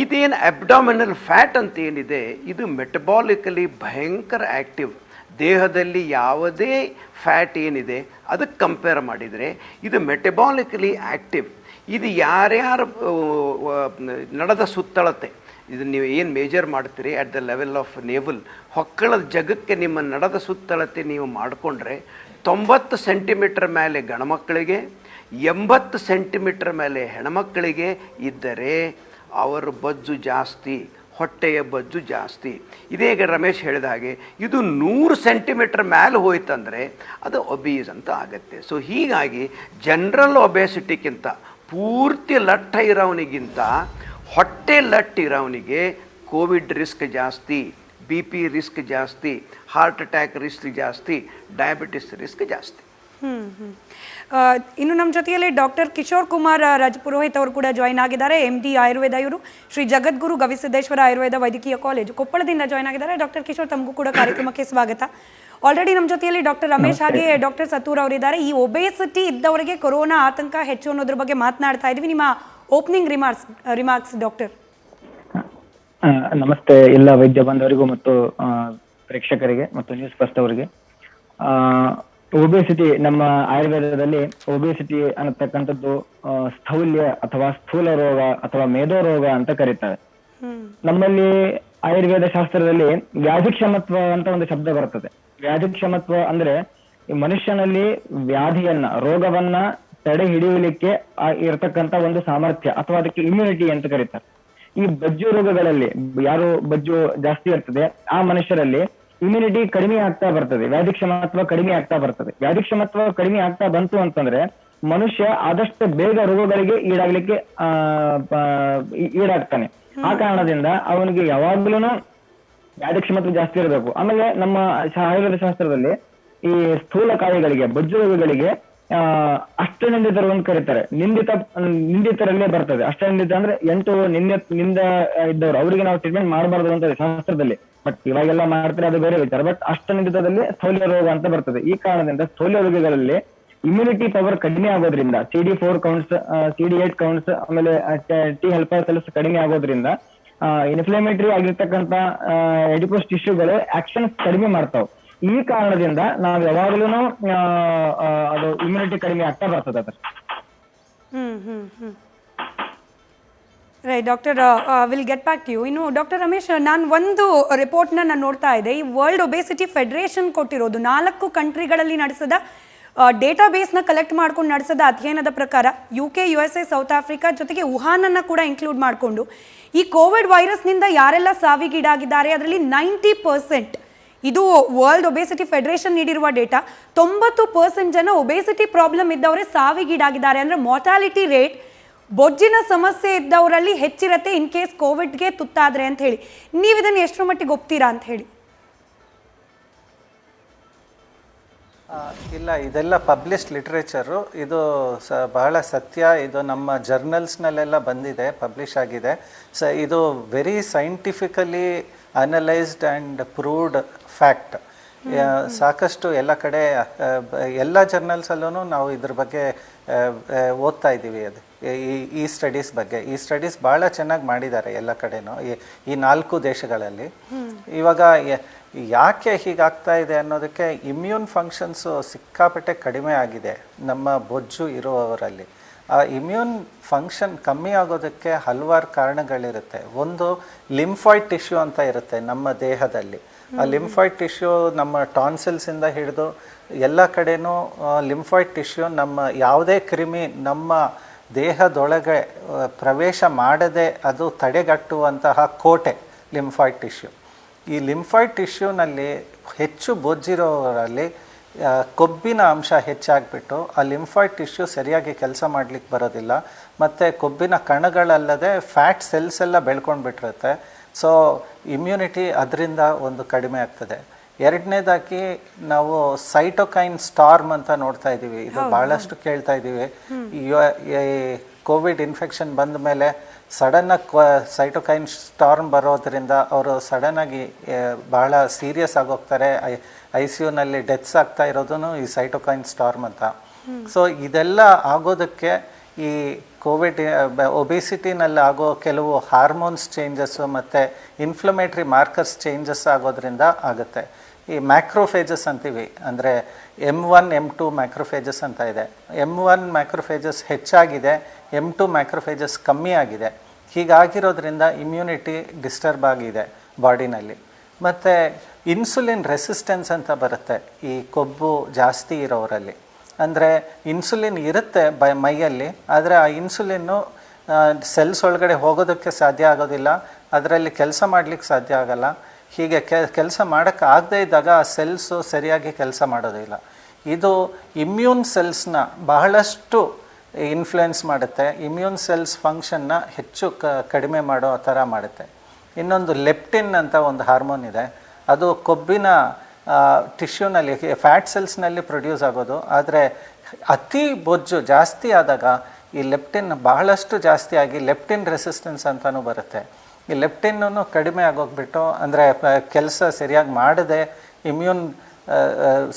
ಇದೇನು ಅಬ್ಡಾಮಿನಲ್ ಫ್ಯಾಟ್ ಅಂತ ಏನಿದೆ ಇದು ಮೆಟಬಾಲಿಕಲಿ ಭಯಂಕರ ಆ್ಯಕ್ಟಿವ್. ದೇಹದಲ್ಲಿ ಯಾವುದೇ ಫ್ಯಾಟ್ ಏನಿದೆ ಅದಕ್ಕೆ ಕಂಪೇರ್ ಮಾಡಿದರೆ ಇದು ಮೆಟಬಾಲಿಕಲಿ ಆ್ಯಕ್ಟಿವ್. ಇದು ಯಾರ್ಯಾರು ನಡದ ಸುತ್ತಳತೆ ಇದನ್ನು ನೀವು ಏನು ಮೇಜರ್ ಮಾಡ್ತೀರಿ at the level of navel ಹೊಕ್ಕಳದ ಜಗಕ್ಕೆ ನಿಮ್ಮ ನಡದ ಸುತ್ತಳತೆ ನೀವು ಮಾಡಿಕೊಂಡ್ರೆ 90 ಸೆಂಟಿಮೀಟರ್ ಮೇಲೆ ಗಂಡ್ಮಕ್ಕಳಿಗೆ 80 ಸೆಂಟಿಮೀಟರ್ ಮೇಲೆ ಹೆಣ್ಮಕ್ಕಳಿಗೆ ಇದ್ದರೆ ಅವರ ಬೊಜ್ಜು ಜಾಸ್ತಿ, ಹೊಟ್ಟೆಯ ಬೊಜ್ಜು ಜಾಸ್ತಿ. ಇದೇಗ ರಮೇಶ್ ಹೇಳಿದ ಹಾಗೆ ಇದು 100 ಸೆಂಟಿಮೀಟರ್ ಮೇಲೆ ಹೋಯ್ತಂದರೆ ಅದು ಒಬೀಸ್ ಅಂತ ಆಗುತ್ತೆ. ಸೊ ಹೀಗಾಗಿ ಜನರಲ್ ಒಬೆಸಿಟಿಗಿಂತ ಪೂರ್ತಿ ಲಟ್ಟ ಇರೋವನಿಗಿಂತ ಹೊಟ್ಟೆ ಲಟ್ ಇರೋವನಿಗೆ ಕೋವಿಡ್ ರಿಸ್ಕ್ ಜಾಸ್ತಿ, BP ರಿಸ್ಕ್ ಜಾಸ್ತಿ, ಹಾರ್ಟ್ ಅಟ್ಯಾಕ್ ರಿಸ್ಕ್ ಜಾಸ್ತಿ, ಡಯಾಬಿಟಿಸ್ ರಿಸ್ಕ್ ಜಾಸ್ತಿ. ಇನ್ನು ನಮ್ಮ ಜೊತೆಯಲ್ಲಿ ಡಾಕ್ಟರ್ ಕಿಶೋರ್ ಕುಮಾರ್ ರಾಜಪುರೋಹಿತ್ ಅವರು ಕೂಡ ಜಾಯ್ನ್ ಆಗಿದ್ದಾರೆ. MD ಆಯುರ್ವೇದ, ಇವರು ಶ್ರೀ ಜಗದ್ಗುರು ಗವಿಸಿದ್ದೇಶ್ವರ ಆಯುರ್ವೇದ ವೈದ್ಯಕೀಯ ಕಾಲೇಜು ಕೊಪ್ಪಳದಿಂದ ಜಾಯ್ನ್ ಆಗಿದ್ದಾರೆ. ಡಾಕ್ಟರ್ ಕಿಶೋರ್, ತಮಗೂ ಕೂಡ ಕಾರ್ಯಕ್ರಮಕ್ಕೆ ಸ್ವಾಗತ. ಆಲ್ರೆಡಿ ನಮ್ಮ ಜೊತೆಯಲ್ಲಿ ಡಾಕ್ಟರ್ ರಮೇಶ್ ಹಾಗೆ ಡಾಕ್ಟರ್ ಸತ್ತೂರ್ ಅವರಿದ್ದಾರೆ. ಈ ಒಬೇಸಿಟಿ ಇದ್ದವರಿಗೆ ಕೊರೋನಾ ಆತಂಕ ಹೆಚ್ಚು ಅನ್ನೋದ್ರ ಬಗ್ಗೆ ಮಾತನಾಡ್ತಾ ಇದ್ವಿ. ನಿಮ್ಮ ಓಪನಿಂಗ್ ರಿಮಾರ್ಕ್ಸ್ ಡಾಕ್ಟರ್. ನಮಸ್ತೆ ಎಲ್ಲ ವೈದ್ಯ ಬಾಂಧವರಿಗೂ ಮತ್ತು ಪ್ರೇಕ್ಷಕರಿಗೆ ಮತ್ತು ನ್ಯೂಸ್ ಫಸ್ಟ್ ಅವರಿಗೆ. ಒಬೇಸಿಟಿ, ನಮ್ಮ ಆಯುರ್ವೇದದಲ್ಲಿ ಒಬೇಸಿಟಿ ಅನ್ನತಕ್ಕಂಥದ್ದು ಸ್ಥೌಲ್ಯ ಅಥವಾ ಸ್ಥೂಲ ರೋಗ ಅಥವಾ ಮೇಧೋ ರೋಗ ಅಂತ ಕರೀತಾರೆ. ನಮ್ಮಲ್ಲಿ ಆಯುರ್ವೇದ ಶಾಸ್ತ್ರದಲ್ಲಿ ವ್ಯಾಧಿಕ್ಷಮತ್ವ ಅಂತ ಒಂದು ಶಬ್ದ ಬರ್ತದೆ. ವ್ಯಾಧಿಕ್ಷಮತ್ವ ಅಂದ್ರೆ ಈ ಮನುಷ್ಯನಲ್ಲಿ ವ್ಯಾಧಿಯನ್ನ, ರೋಗವನ್ನ ತಡೆ ಹಿಡಿಯಲಿಕ್ಕೆ ಇರತಕ್ಕಂತ ಒಂದು ಸಾಮರ್ಥ್ಯ ಅಥವಾ ಅದಕ್ಕೆ ಇಮ್ಯುನಿಟಿ ಅಂತ ಕರೀತಾರೆ. ಈ ಬಜ್ಜು ರೋಗಗಳಲ್ಲಿ ಯಾರು ಬಜ್ಜು ಜಾಸ್ತಿ ಇರ್ತದೆ ಆ ಮನುಷ್ಯರಲ್ಲಿ ಇಮ್ಯುನಿಟಿ ಕಡಿಮೆ ಆಗ್ತಾ ಬರ್ತದೆ, ವ್ಯಾಧಿಕ್ಷಮತ್ವ ಕಡಿಮೆ ಆಗ್ತಾ ಬರ್ತದೆ. ವ್ಯಾಧಿಕ್ಷಮತ್ವ ಕಡಿಮೆ ಆಗ್ತಾ ಬಂತು ಅಂತಂದ್ರೆ ಮನುಷ್ಯ ಆದಷ್ಟು ಬೇಗ ರೋಗಗಳಿಗೆ ಈಡಾಗ್ತಾನೆ. ಆ ಕಾರಣದಿಂದ ಅವನಿಗೆ ಯಾವಾಗ್ಲೂ ವ್ಯಾಧಿಕ್ಷಮತ್ವ ಜಾಸ್ತಿ ಇರಬೇಕು. ಆಮೇಲೆ ನಮ್ಮ ಆಯುರ್ವೇದ ಶಾಸ್ತ್ರದಲ್ಲಿ ಈ ಸ್ಥೂಲ ಕಾಯಿಗಳಿಗೆ, ಬಜ್ಜು ರೋಗಗಳಿಗೆ ಅಷ್ಟನಿಂದಿತರು ಅಂತ ಕರೀತಾರೆ. ನಿಂದಿತರಲ್ಲೇ ಬರ್ತದೆ. ಅಷ್ಟನಿಂದಿತ ಅಂದ್ರೆ 8 ನಿಂದ ಇದ್ದವರು, ಅವರಿಗೆ ನಾವು ಟ್ರೀಟ್ಮೆಂಟ್ ಮಾಡಬಾರ್ದು ಅಂತ ಶಾಸ್ತ್ರದಲ್ಲಿ. ಬಟ್ ಇವಾಗೆಲ್ಲ ಮಾಡ್ತಾರೆ, ಅದು ಬೇರೆ ವಿಚಾರ. ಬಟ್ ಅಷ್ಟನಿಂದಿತದಲ್ಲಿ ಸ್ಥೌಲ್ಯ ರೋಗ ಅಂತ ಬರ್ತದೆ. ಈ ಕಾರಣದಿಂದ ಸ್ಥೌಲ್ಯ ರೋಗಗಳಲ್ಲಿ ಇಮ್ಯುನಿಟಿ ಪವರ್ ಕಡಿಮೆ ಆಗೋದ್ರಿಂದ, CD4 ಕೌಂಟ್ಸ್, CD8 ಕೌಂಟ್ಸ್, ಆಮೇಲೆ T ಹೆಲ್ಪರ್ ಸೆಲ್ಸ್ ಕಡಿಮೆ ಆಗೋದ್ರಿಂದ ಇನ್ಫ್ಲಮೇಟರಿ ಆಗಿರ್ತಕ್ಕಂಥ ಎಡಿಪೋಸ್ ಟಿಶ್ಯೂಗಳು ಆಕ್ಷನ್ಸ್ ಕಡಿಮೆ ಮಾಡ್ತಾವ್. ಈ ಕಾರಣದಿಂದ ನಾವು ಯಾವಾಗ್ಲೂ ಅದು ಇಮ್ಯುನಿಟಿ ಕಡಿಮೆ ಆಗ್ತಾ ಬರ್ತದೆ. ಅದ್ರ right doctor, will get back to you. ಇನ್ನು ಡಾಕ್ಟರ್ ರಮೇಶ್, ನಾನು ಒಂದು ರಿಪೋರ್ಟ್ನ ನಾನು ನೋಡ್ತಾ ಇದ್ದೆ. ಈ ವರ್ಲ್ಡ್ ಒಬೇಸಿಟಿ ಫೆಡರೇಷನ್ ಕೊಟ್ಟಿರೋದು 4 ಕಂಟ್ರಿಗಳಲ್ಲಿ ನಡೆಸಿದ ಡೇಟಾಬೇಸ್ನ ಕಲೆಕ್ಟ್ ಮಾಡ್ಕೊಂಡು ನಡೆಸಿದ ಅಧ್ಯಯನದ ಪ್ರಕಾರ UK, USA, ಸೌತ್ ಆಫ್ರಿಕಾ ಜೊತೆಗೆ ವುಹಾನನ್ನು ಕೂಡ ಇನ್ಕ್ಲೂಡ್ ಮಾಡಿಕೊಂಡು ಈ ಕೋವಿಡ್ ವೈರಸ್ನಿಂದ ಯಾರೆಲ್ಲ ಸಾವಿಗೀಡಾಗಿದ್ದಾರೆ ಅದರಲ್ಲಿ 90%, ಇದು ವರ್ಲ್ಡ್ ಒಬೇಸಿಟಿ ಫೆಡರೇಷನ್ ನೀಡಿರುವ ಡೇಟಾ, 90% ಜನ ಒಬೇಸಿಟಿ ಪ್ರಾಬ್ಲಮ್ ಇದ್ದವರೇ ಸಾವಿಗೀಡಾಗಿದ್ದಾರೆ. ಅಂದರೆ ಮಾರ್ಟಾಲಿಟಿ ರೇಟ್ ಬೊಜ್ಜಿನ ಸಮಸ್ಯೆ ಇದ್ದವರಲ್ಲಿ ಹೆಚ್ಚಿರತ್ತೆ ಇನ್ ಕೇಸ್ ಕೋವಿಡ್ಗೆ ತುತ್ತಾದರೆ ಅಂತ ಹೇಳಿ. ನೀವು ಇದನ್ನು ಎಷ್ಟರ ಮಟ್ಟಿಗೆ ಒಪ್ತೀರಾ ಅಂತ ಹೇಳಿ? ಇಲ್ಲ, ಇದೆಲ್ಲ ಪಬ್ಲಿಷ್ಡ್ ಲಿಟ್ರೇಚರು. ಇದು ಬಹಳ ಸತ್ಯ. ಇದು ನಮ್ಮ ಜರ್ನಲ್ಸ್ನಲ್ಲೆಲ್ಲ ಬಂದಿದೆ, ಪಬ್ಲಿಷ್ ಆಗಿದೆ. ಇದು very scientifically analysed and proved fact. ಸಾಕಷ್ಟು ಎಲ್ಲ ಕಡೆ, ಎಲ್ಲ ಜರ್ನಲ್ಸಲ್ಲೂ ನಾವು ಇದ್ರ ಬಗ್ಗೆ ಓದ್ತಾ ಇದ್ದೀವಿ. ಅದು ಈ ಸ್ಟಡೀಸ್ ಬಗ್ಗೆ. ಈ ಸ್ಟಡೀಸ್ ಭಾಳ ಚೆನ್ನಾಗಿ ಮಾಡಿದ್ದಾರೆ ಎಲ್ಲ ಕಡೆನೂ, ಈ 4 ದೇಶಗಳಲ್ಲಿ. ಇವಾಗ ಯಾಕೆ ಹೀಗಾಗ್ತಾ ಇದೆ ಅನ್ನೋದಕ್ಕೆ ಇಮ್ಯೂನ್ ಫಂಕ್ಷನ್ಸು ಸಿಕ್ಕಾಪಟ್ಟೆ ಕಡಿಮೆ ಆಗಿದೆ ನಮ್ಮ ಬೊಜ್ಜು ಇರುವವರಲ್ಲಿ. ಆ ಇಮ್ಯೂನ್ ಫಂಕ್ಷನ್ ಕಮ್ಮಿ ಆಗೋದಕ್ಕೆ ಹಲವಾರು ಕಾರಣಗಳಿರುತ್ತೆ. ಒಂದು, ಲಿಂಫಾಯ್ಡ್ ಟಿಶ್ಯೂ ಅಂತ ಇರುತ್ತೆ ನಮ್ಮ ದೇಹದಲ್ಲಿ. ಆ ಲಿಂಫಾಯ್ಡ್ ಟಿಶ್ಯೂ ನಮ್ಮ ಟಾನ್ಸಿಲ್ಸಿಂದ ಹಿಡಿದು ಎಲ್ಲ ಕಡೆನೂ ಲಿಂಫಾಯ್ಡ್ ಟಿಶ್ಯೂ ನಮ್ಮ ಯಾವುದೇ ಕ್ರಿಮಿ ನಮ್ಮ ದೇಹದೊಳಗೆ ಪ್ರವೇಶ ಮಾಡದೆ ಅದು ತಡೆಗಟ್ಟುವಂತಹ ಕೋಟೆ ಲಿಂಫಾಯ್ಡ್ ಟಿಶ್ಯೂ. ಈ ಲಿಂಫಾಯ್ಡ್ ಟಿಶ್ಯೂನಲ್ಲಿ ಹೆಚ್ಚು ಬೊಜ್ಜಿರೋರಲ್ಲಿ ಕೊಬ್ಬಿನ ಅಂಶ ಹೆಚ್ಚಾಗಿಬಿಟ್ಟು ಆ ಲಿಂಫಾಯ್ಡ್ ಟಿಶ್ಯೂ ಸರಿಯಾಗಿ ಕೆಲಸ ಮಾಡಲಿಕ್ಕೆ ಬರೋದಿಲ್ಲ. ಮತ್ತು ಕೊಬ್ಬಿನ ಕಣಗಳಲ್ಲದೆ ಫ್ಯಾಟ್ ಸೆಲ್ಸ್ ಎಲ್ಲ ಬೆಳ್ಕೊಂಡು ಬಿಟ್ಟಿರುತ್ತೆ. ಸೊ ಇಮ್ಯುನಿಟಿ ಅದರಿಂದ ಒಂದು ಕಡಿಮೆ ಆಗ್ತದೆ. ಎರಡನೇದಾಗಿ ನಾವು ಸೈಟೋಕೈನ್ ಸ್ಟಾರ್ಮ್ ಅಂತ ನೋಡ್ತಾ ಇದ್ದೀವಿ. ಇದು ಭಾಳಷ್ಟು ಕೇಳ್ತಾ ಇದ್ದೀವಿ. ಕೋವಿಡ್ ಇನ್ಫೆಕ್ಷನ್ ಬಂದ ಮೇಲೆ ಸಡನ್ನಾಗಿ ಸೈಟೋಕೈನ್ ಸ್ಟಾರ್ಮ್ ಬರೋದ್ರಿಂದ ಅವರು ಸಡನ್ನಾಗಿ ಬಹಳ ಸೀರಿಯಸ್ ಆಗೋಗ್ತಾರೆ. ICUನಲ್ಲಿ ಡೆತ್ಸ್ ಆಗ್ತಾ ಇರೋದೂ ಈ ಸೈಟೋಕೈನ್ ಸ್ಟಾರ್ಮ್ ಅಂತ. ಸೊ ಇದೆಲ್ಲ ಆಗೋದಕ್ಕೆ ಈ ಕೋವಿಡ್ ಒಬಿಸಿಟಿನಲ್ಲಿ ಆಗೋ ಕೆಲವು ಹಾರ್ಮೋನ್ಸ್ ಚೇಂಜಸ್ಸು ಮತ್ತು ಇನ್ಫ್ಲಮೇಟ್ರಿ ಮಾರ್ಕರ್ಸ್ ಚೇಂಜಸ್ ಆಗೋದ್ರಿಂದ ಆಗುತ್ತೆ. ಈ ಮ್ಯಾಕ್ರೋಫೇಜಸ್ ಅಂತೀವಿ, ಅಂದರೆ M1 M2 ಮ್ಯಾಕ್ರೋಫೇಜಸ್ ಅಂತ ಇದೆ. M1 ಮ್ಯಾಕ್ರೋಫೇಜಸ್ ಹೆಚ್ಚಾಗಿದೆ, M2 ಮ್ಯಾಕ್ರೋಫೇಜಸ್ ಕಮ್ಮಿ ಆಗಿದೆ. ಹೀಗಾಗಿರೋದ್ರಿಂದ ಇಮ್ಯುನಿಟಿ ಡಿಸ್ಟರ್ಬ್ ಆಗಿದೆ ಬಾಡಿನಲ್ಲಿ. ಮತ್ತು ಇನ್ಸುಲಿನ್ ರೆಸಿಸ್ಟೆನ್ಸ್ ಅಂತ ಬರುತ್ತೆ ಈ ಕೊಬ್ಬು ಜಾಸ್ತಿ ಇರೋರಲ್ಲಿ. ಅಂದರೆ ಇನ್ಸುಲಿನ್ ಇರುತ್ತೆ ಮೈಯಲ್ಲಿ, ಆದರೆ ಆ ಇನ್ಸುಲಿನ್ನು ಸೆಲ್ಸ್ ಒಳಗಡೆ ಹೋಗೋದಕ್ಕೆ ಸಾಧ್ಯ ಆಗೋದಿಲ್ಲ, ಅದರಲ್ಲಿ ಕೆಲಸ ಮಾಡಲಿಕ್ಕೆ ಸಾಧ್ಯ ಆಗಲ್ಲ. ಹೀಗೆ ಕೆಲಸ ಮಾಡೋಕ್ಕೆ ಆಗದೇ ಇದ್ದಾಗ ಆ ಸೆಲ್ಸು ಸರಿಯಾಗಿ ಕೆಲಸ ಮಾಡೋದಿಲ್ಲ. ಇದು ಇಮ್ಯೂನ್ ಸೆಲ್ಸ್ನ ಬಹಳಷ್ಟು ಇನ್ಫ್ಲುಯೆನ್ಸ್ ಮಾಡುತ್ತೆ, ಇಮ್ಯೂನ್ ಸೆಲ್ಸ್ ಫಂಕ್ಷನ್ನ ಹೆಚ್ಚು ಕಡಿಮೆ ಮಾಡೋ ಥರ ಮಾಡುತ್ತೆ. ಇನ್ನೊಂದು ಲೆಪ್ಟಿನ್ ಅಂತ ಒಂದು ಹಾರ್ಮೋನ್ ಇದೆ, ಅದು ಕೊಬ್ಬಿನ ಟಿಶ್ಯೂನಲ್ಲಿ ಫ್ಯಾಟ್ ಸೆಲ್ಸ್ನಲ್ಲಿ ಪ್ರೊಡ್ಯೂಸ್ ಆಗೋದು. ಆದರೆ ಅತಿ ಬೊಜ್ಜು ಜಾಸ್ತಿ ಆದಾಗ ಈ ಲೆಪ್ಟಿನ್ ಬಹಳಷ್ಟು ಜಾಸ್ತಿ ಆಗಿ ಲೆಪ್ಟಿನ್ ರೆಸಿಸ್ಟೆನ್ಸ್ ಅಂತಲೂ ಬರುತ್ತೆ. ಈ ಲೆಪ್ಟಿನ್ನು ಕಡಿಮೆ ಆಗೋಗ್ಬಿಟ್ಟು, ಅಂದರೆ ಕೆಲಸ ಸರಿಯಾಗಿ ಮಾಡದೆ ಇಮ್ಯೂನ್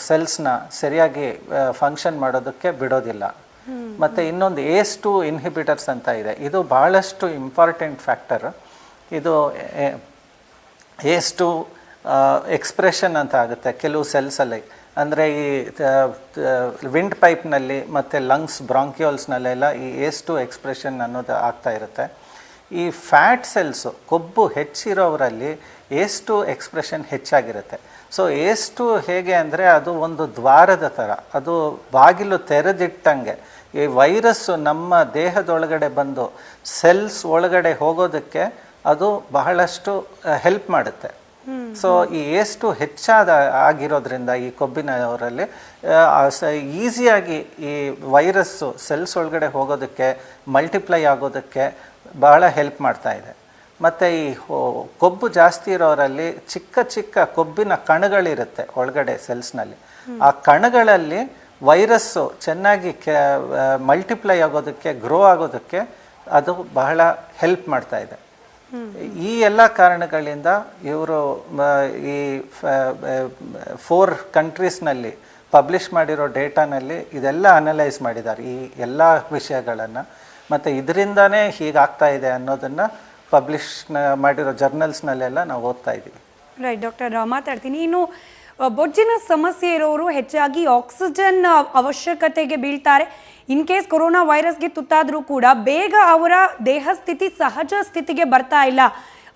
ಸೆಲ್ಸ್ನ ಸರಿಯಾಗಿ ಫಂಕ್ಷನ್ ಮಾಡೋದಕ್ಕೆ ಬಿಡೋದಿಲ್ಲ. ಮತ್ತು ಇನ್ನೊಂದು ACE2 ಇನ್ಹಿಬಿಟರ್ಸ್ ಅಂತ ಇದೆ, ಇದು ಭಾಳಷ್ಟು ಇಂಪಾರ್ಟೆಂಟ್ ಫ್ಯಾಕ್ಟರ್. ಇದು ACE2 ಎಕ್ಸ್ಪ್ರೆಷನ್ ಅಂತ ಆಗುತ್ತೆ ಕೆಲವು ಸೆಲ್ಸಲ್ಲಿ. ಅಂದರೆ ಈ ವಿಂಡ್ ಪೈಪ್ನಲ್ಲಿ ಮತ್ತು ಲಂಗ್ಸ್ ಬ್ರಾಂಕ್ಯೂಲ್ಸ್ನಲ್ಲೆಲ್ಲ ಈ ACE2 ಎಕ್ಸ್ಪ್ರೆಷನ್ ಅನ್ನೋದು ಆಗ್ತಾ ಇರುತ್ತೆ. ಈ ಫ್ಯಾಟ್ ಸೆಲ್ಸು ಕೊಬ್ಬು ಹೆಚ್ಚಿರೋವರಲ್ಲಿ ACE2 ಎಕ್ಸ್ಪ್ರೆಷನ್ ಹೆಚ್ಚಾಗಿರುತ್ತೆ. ಸೊ ACE2 ಹೇಗೆ ಅಂದರೆ ಅದು ಒಂದು ದ್ವಾರದ ಥರ, ಅದು ಬಾಗಿಲು ತೆರೆದಿಟ್ಟಂಗೆ ಈ ವೈರಸ್ಸು ನಮ್ಮ ದೇಹದೊಳಗಡೆ ಬಂದು ಸೆಲ್ಸ್ ಒಳಗಡೆ ಹೋಗೋದಕ್ಕೆ ಅದು ಬಹಳಷ್ಟು ಹೆಲ್ಪ್ ಮಾಡುತ್ತೆ. ಸೊ ಈ ACE2 ಆಗಿರೋದ್ರಿಂದ ಈ ಕೊಬ್ಬಿನವರಲ್ಲಿ ಈಸಿಯಾಗಿ ಈ ವೈರಸ್ಸು ಸೆಲ್ಸ್ ಒಳಗಡೆ ಹೋಗೋದಕ್ಕೆ, ಮಲ್ಟಿಪ್ಲೈ ಆಗೋದಕ್ಕೆ ಬಹಳ ಹೆಲ್ಪ್ ಮಾಡ್ತಾ ಇದೆ. ಮತ್ತು ಈ ಕೊಬ್ಬು ಜಾಸ್ತಿ ಇರೋರಲ್ಲಿ ಚಿಕ್ಕ ಚಿಕ್ಕ ಕೊಬ್ಬಿನ ಕಣಗಳಿರುತ್ತೆ ಒಳಗಡೆ ಸೆಲ್ಸ್ನಲ್ಲಿ. ಆ ಕಣಗಳಲ್ಲಿ ವೈರಸ್ಸು ಚೆನ್ನಾಗಿ ಮಲ್ಟಿಪ್ಲೈ ಆಗೋದಕ್ಕೆ, ಗ್ರೋ ಆಗೋದಕ್ಕೆ ಅದು ಬಹಳ ಹೆಲ್ಪ್ ಮಾಡ್ತಾ ಇದೆ. ಈ ಎಲ್ಲ ಕಾರಣಗಳಿಂದ ಇವರು ಈ 4 ಕಂಟ್ರೀಸ್ನಲ್ಲಿ ಪಬ್ಲಿಷ್ ಮಾಡಿರೋ ಡೇಟಾನಲ್ಲಿ ಇದೆಲ್ಲ ಅನಲೈಸ್ ಮಾಡಿದ್ದಾರೆ, ಈ ಎಲ್ಲ ವಿಷಯಗಳನ್ನು. ಮತ್ತು ಇದರಿಂದನೇ ಹೀಗಾಗ್ತಾ ಇದೆ ಅನ್ನೋದನ್ನು ಪಬ್ಲಿಷ್ ಮಾಡಿರೋ ಜರ್ನಲ್ಸ್ನಲ್ಲೆಲ್ಲ ನಾವು ಓದ್ತಾ ಇದ್ದೀವಿ. ರೈಟ್ ಡಾಕ್ಟರ್, ಮಾತಾಡ್ತೀನಿ. ಇನ್ನು ಬೊಜ್ಜಿನ ಸಮಸ್ಯೆ ಇರೋರು ಹೆಚ್ಚಾಗಿ ಆಕ್ಸಿಜನ್ ಅವಶ್ಯಕತೆಗೆ ಬೀಳ್ತಾರೆ. ಇನ್ ಕೇಸ್ ಕೊರೋನಾ ವೈರಸ್ಗೆ ತುತ್ತಾದರೂ ಕೂಡ ಬೇಗ ಅವರ ದೇಹ ಸ್ಥಿತಿ ಸಹಜ ಸ್ಥಿತಿಗೆ ಬರ್ತಾ ಇಲ್ಲ.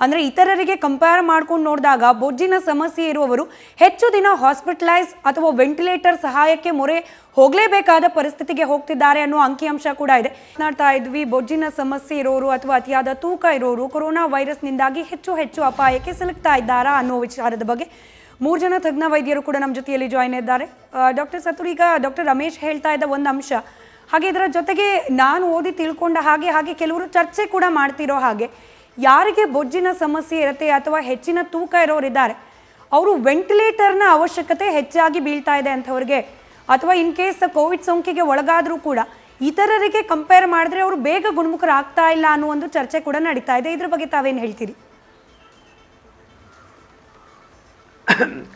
ಅಂದರೆ ಇತರರಿಗೆ ಕಂಪೇರ್ ಮಾಡ್ಕೊಂಡು ನೋಡಿದಾಗ ಬೊಜ್ಜಿನ ಸಮಸ್ಯೆ ಇರುವವರು ಹೆಚ್ಚು ದಿನ ಹಾಸ್ಪಿಟಲೈಸ್ ಅಥವಾ ವೆಂಟಿಲೇಟರ್ ಸಹಾಯಕ್ಕೆ ಮೊರೆ ಹೋಗಲೇಬೇಕಾದ ಪರಿಸ್ಥಿತಿಗೆ ಹೋಗ್ತಿದ್ದಾರೆ ಅನ್ನೋ ಅಂಕಿಅಂಶ ಕೂಡ ಇದೆ. ಮಾತನಾಡ್ತಾ ಇದ್ವಿ, ಬೊಜ್ಜಿನ ಸಮಸ್ಯೆ ಇರೋರು ಅಥವಾ ಅತಿಯಾದ ತೂಕ ಇರೋರು ಕೊರೋನಾ ವೈರಸ್ನಿಂದಾಗಿ ಹೆಚ್ಚು ಅಪಾಯಕ್ಕೆ ಸಿಲುಕ್ತಾ ಇದ್ದಾರಾ ಅನ್ನೋ ವಿಚಾರದ ಬಗ್ಗೆ 3 ಜನ ತಜ್ಞ ವೈದ್ಯರು ಕೂಡ ನಮ್ಮ ಜೊತೆಯಲ್ಲಿ ಜಾಯ್ನ್ ಇದ್ದಾರೆ. ಡಾಕ್ಟರ್ ಸತ್ತೂರ್, ಈಗ ಡಾಕ್ಟರ್ ರಮೇಶ್ ಹೇಳ್ತಾ ಇದ್ದ ಒಂದು ಅಂಶ, ಹಾಗೆ ಇದರ ಜೊತೆಗೆ ನಾನು ಓದಿ ತಿಳ್ಕೊಂಡ ಹಾಗೆ ಕೆಲವರು ಚರ್ಚೆ ಕೂಡ ಮಾಡ್ತಿರೋ ಹಾಗೆ, ಯಾರಿಗೆ ಬೊಜ್ಜಿನ ಸಮಸ್ಯೆ ಇರುತ್ತೆ ಅಥವಾ ಹೆಚ್ಚಿನ ತೂಕ ಇರೋರಿದ್ದಾರೆ ಅವರು ವೆಂಟಿಲೇಟರ್ನ ಅವಶ್ಯಕತೆ ಹೆಚ್ಚಾಗಿ ಬೀಳ್ತಾ ಇದೆ ಅಂಥವ್ರಿಗೆ, ಅಥವಾ ಇನ್ ಕೇಸ್ ಕೋವಿಡ್ ಸೋಂಕಿಗೆ ಒಳಗಾದರೂ ಕೂಡ ಇತರರಿಗೆ ಕಂಪೇರ್ ಮಾಡಿದ್ರೆ ಅವರು ಬೇಗ ಗುಣಮುಖರಾಗ್ತಾ ಇಲ್ಲ ಅನ್ನೋ ಒಂದು ಚರ್ಚೆ ಕೂಡ ನಡೀತಾ ಇದೆ. ಇದ್ರ ಬಗ್ಗೆ ತಾವೇನು ಹೇಳ್ತೀರಿ?